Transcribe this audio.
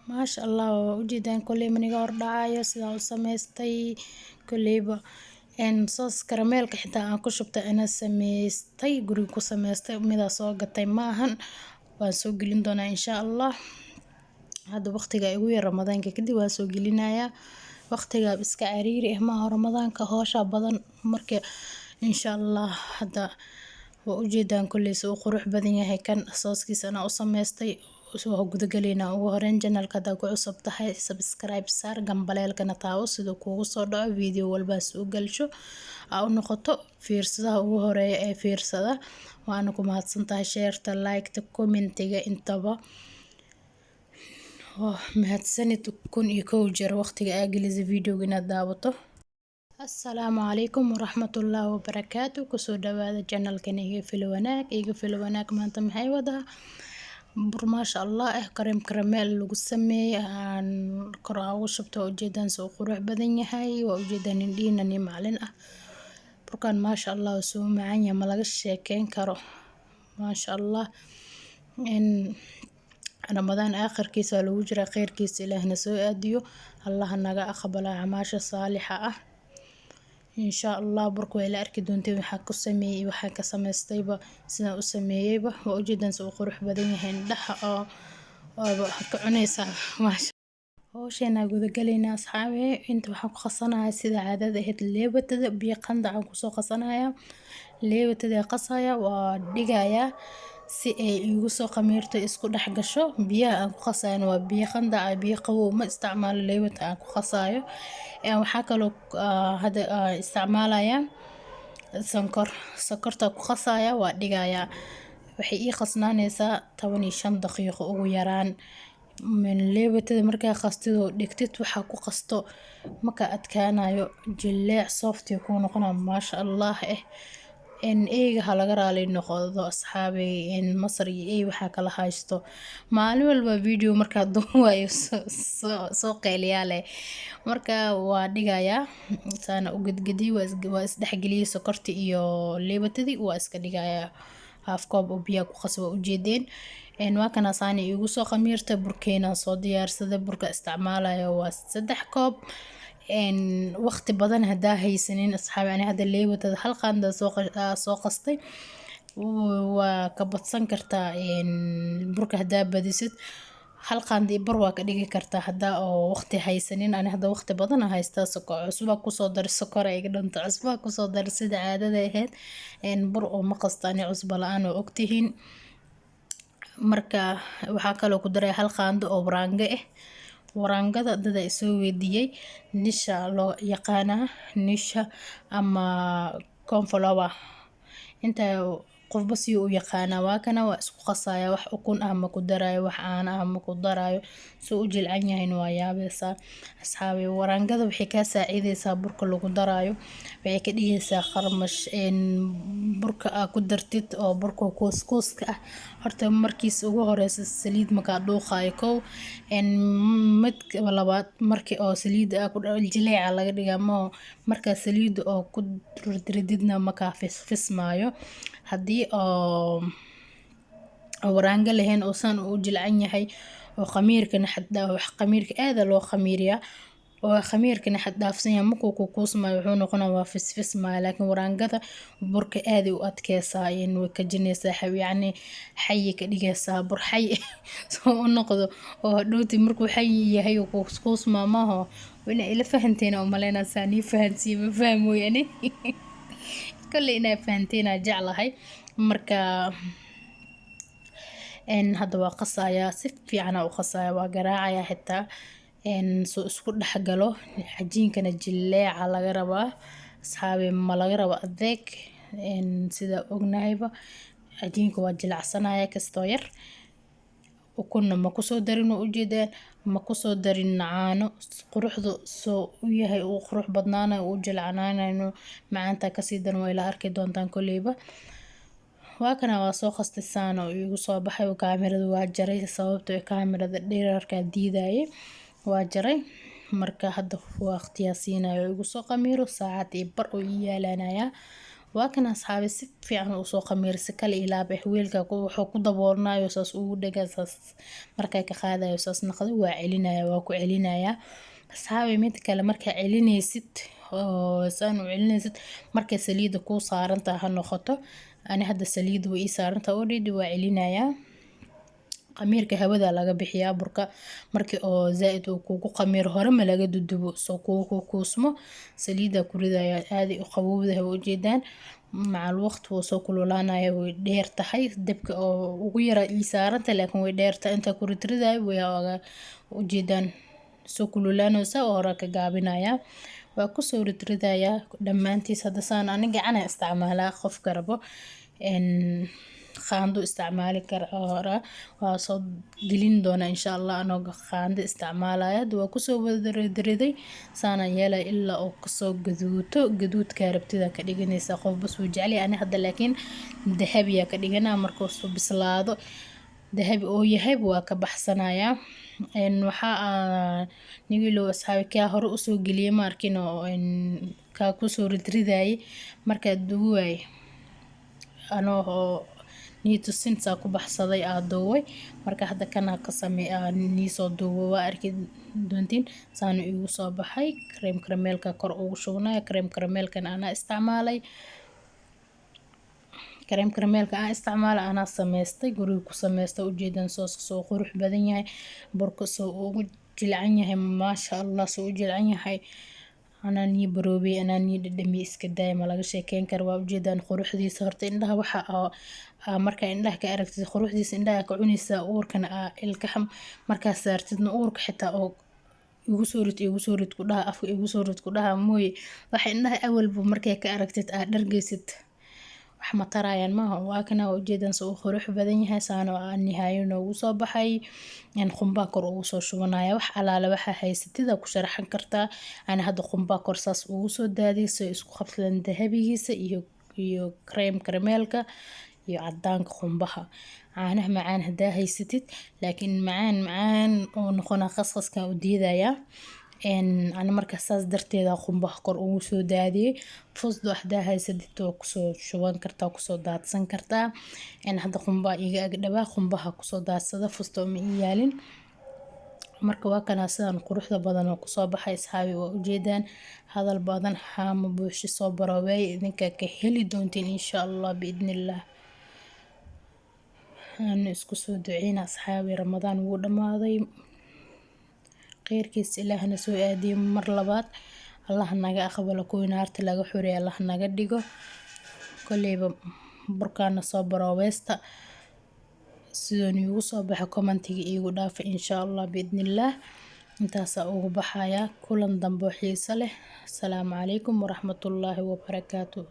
maasha allah waa ujeedaan kolley maniga hordhacayo sidaa u samaystay kolleyba soos karameelka xitaa aan ku shubtay anaa samaystay guriga ku samaystay midaa soo gatay maahan waan soo gelin doonaa insha allah hadda waqtiga igu yar ramadaanka kadib waan soo gelinayaa waqtiga iska cariiri ah maaha ramadaanka hoosha badan marka insha allah hadda waa ujeedaan kolley suu qurux badan yahay kan sooskiisa anaa u samaystay waa gudagaleynaa ugu horeyn janalka haddaa ku cusub tahay subscribe saar gambaleelkana taawo siduu kuugu soo dhaco video walbaa soo galsho aa u noqoto fiirsadaha ugu horeeya ee fiirsada waana ku mahadsan tahay sheerta liketa commentiga intaba mahadsanid 1001 jeer waqtiga aa gelisa videoga inaad daawato assalaamu calaykum waraxmatullaahi wabarakaatu kusoo dhawaada janalkan iga filo wanaag maanta maxay wadaa bur maasha allah karameel lagu sameeyay aan kor ugu shubto ujeedaan soo qurux badan yahay waa ujeedaan indhiina ni macalin ah burkan maasha allah soo macaan yahay ma laga sheekeyn karo maasha allah ramadaan aakhirkiisa lagu jira khayrkiisa ilaahna soo aadiyo allah naga aqbala acmaasha saalixa ah insha allah burku way la arki doonteen waxaa ku sameeyay waxaa ka samaystayba sidaan u sameeyayba waa ujeedaan soo qurux badan yahay indhaha oo ka cunaysa maasha hawsheena gudagaleynaa asxaabe inta waxaan ku qasanayaa sida caadada ahayd leebatada biyo qandac aan kusoo qasanayaa leebatada qasaya waa dhigayaa si ay igu soo qamiirto isku dhex gasho biyaha aan ku qasayno waa biyo qandac biyo qabow ma isticmaalo leebata aan ku qasayo waxaa kaloo hadda isticmaalayaa sonkorta ku qasaya waa dhigayaa waxay ii qasnaanaysaa 15 daqiiqo ugu yaraan leebatada markaa qastidoo dhigtid waxaa ku qasto marka adkaanayo jileec softi ku noqonaa maasha allah eega ha laga raali noqdo asxaabay masar iyo eey waxaa kala haysto maalin walba video markaa duuwayo soo qeyliyaa leh marka waa dhigayaa saana u gedgediy waa isdhexgeliyay sokorti iyo leebatadii waa iska dhigayaa half koob oo biyo ku qas waa ujeedeen waa kana saani igu soo qamiirta burkeena soo diyaarsaday burka isticmaalayo waa 3 koob waqti badan hadaa haysanin asxaabi ani hadda leebatada hal qaanda soo qastay waa ka badsan kartaa burka hadaa badisid hal qaandi bar waa ka dhigi kartaa hadaa oo waqti haysanin ani hadda waqti badan haystaa cusba kusoo dar sokor ay dhanta cusba kusoo dar sida caadada ahayd bur oo ma qastani cusba la'aan oo ogtihiin marka waxaa kaloo ku daray hal qaando oo waraanga waraangada dada soo weydiiyay nisha loo yaqaanaa nisha ama cornflower inta qofba si uu yaqaanaa waa kana waa isku qasaya wax ukun ah ma ku darayo wax aan ah ma ku darayo soo u jilcan yahay waa yaabaysaa asxaabi waraangada waxay ka saacideysaa burka lagu darayo waxay ka dhigaysaa qarmash burka ku dartid oo burka kuuska ah horta markiis ugu horeysa saliid marka dhuuqayo kow mid labaad markii oo saliid ku jileeca laga dhigaa ma marka saliid oo ku rididna marka fismaayo hadii oo waraanga lahayn oo san u jilcan yahay oo khamiirkana khamiirka aad loo khamiiriyaa oo khamiirkana xad dhaafsan yahay markuu ku kuusmaayo wuxuu noqonaa waa fismaayo laakiin waraangada burka aad u adkeysaa way ka jinaysaa yacni xay ka dhigaysaa bur xay soo u noqdo oo hadhowti markuu xay yahay oo kuusmaa maaha ina ila fahanteena oo maleena saani fahansiin ma fahmooyane kale ina fahanteena jeclahay marka hadda waa qasaya si fiican u qasaya waa garaacaya xitaa soo isku dhaxgalo cajiinkana jileeca laga rabaa asxaabi ma laga rabo adeeg sida ognahayba cajiinka waa jilacsanaya kastoo yar ukunna ma ku soo darin oo ujeedaan ma ku soo darin caano quruxdu soo u yahay uu qurux badnaanayo uu jilcanaanayo macaanta ka sii dan way la arki doontaan kuleyba waa kana waa soo qastay saan oo igu soo baxay kaamirada waa jaray sababtoo kaamirada dheerarka diidayay waa jaray marka hadda waqtiya siinayo igu soo qamiiro saacad iyo bar oo yaalanaya waa kan asxaabi si fiican u soo khamiirsi kale ilaaba weelka wuxuu ku daboolnayo saas ugu dhagan saas markay ka qaadayo saas naqdo waa celinaya waa ku celinaya asxaabi mid kale markaa celinaysid oo saan u celinaysid markay saliida ku saarantahay ha noqoto ani hadda saliid way ii saarantahay already waa celinaya khamiirka hawada laga bixiyaa burka markii oo zaaid uu kugu khamiir hore ma laga dudubo soo kugu kuusmo saliida ku ridaya aad u qabowdahay u jeedaan macal waqti uu soo kululaanaya way dheer tahay dabka oo ugu yara ii saaranta laakiin way dheer tahay inta ku ridriday way u jeedaan soo kululaanaysa oo hore ka gaabinaya waa ku soo ridridaya dhamaantiis hadda saan aniga gacan isticmaalaa qofka rabo qaando isticmaali kara hore waa soo gelin doona insha Allah anoo qaando isticmaalaya waa ku soo wada ridriday saana yeelay ilaa oo kasoo gaduudka rabtida ka dhiganaysa qof bas uu jecel yahay hadda laakiin dahabi ka dhiganaa markuu soo bislaado dahabi oo yahay waa ka baxsanaya waxa nigilo asxaabi ka hore u soo geliyay ma arkin oo ka ku soo ridriday marka duway anoo niito sinta ku baxsaday aadoway marka hadda kana ka sameey niisoo duubo waa arki doontiin saan igu soo baxay cream caramelka kor ugu shubnaa cream caramelkan ana isticmaalay cream caramelka aan isticmaalay ana sameystay guriga ku sameystay u jeedan soo qurux badan yahay burka soo ugu jilcan yahay maasha Allah soo jilcan yahay ana ni baroobay ana ni dhadhami iska daayma laga sheekeyn karo waa u jeedan quruxdiisa horta indhaha waxa marka indhaha ka aragtid quruxdiisa indhaha ka cunaysa uurkana ilkaha marka saartidna uurka xitaa oo igu soo rid ku dhaha afka igu soo rid ku dhaha mooy waxa indhaha awalba markay ka aragtid dhargeysid wax ma tarayaan maaha waa kana u jeedan soo qurux badan yahay saano aan nihaayo noogu soo baxay qumba kor ugu soo shubanaya wax alaala waxa haysatida ku sharaxan kartaa ana hadda qumba kor saas ugu soo daadiyay isku qabsan dahabigiisa iyo cream caramelka iyo cadaanka qumbaha caanaha macaan hadaa haysatid laakiin macaan oo noqona qasqaska u diidaya ana marka saas darteeda qumbaha kor ugu soo daadiyay fusdo hadaa haysatid oo ku soo shuban kartaa ku soo daadsan kartaa hadda qumba iga ag dhawaa qumbaha ku soo daadsada fusto ma yaalin marka waa kana sidaan quruxda badan oo ku soo baxay asxaabi waa u jeedaan hadal badan haama buuxi soo baroobay idinka ka heli doontiin insha Allah biidnillah aan isku soo duceeyna asxaabi ramadaan wuu dhamaaday khayrkiisa ilaahna soo aadiyo mar labaad Allah naga aqbalo kuwa naarta laga xuriyo Allah naga dhigo kuleyba burkaana soo baroobaysta sidoo igu soo baxo commentiga igu dhaafa insha Allah biidnillah intaas ugu baxaya kulan dambe xiiso leh assalaamu calaykum waraxmatullaahi wabarakaatuh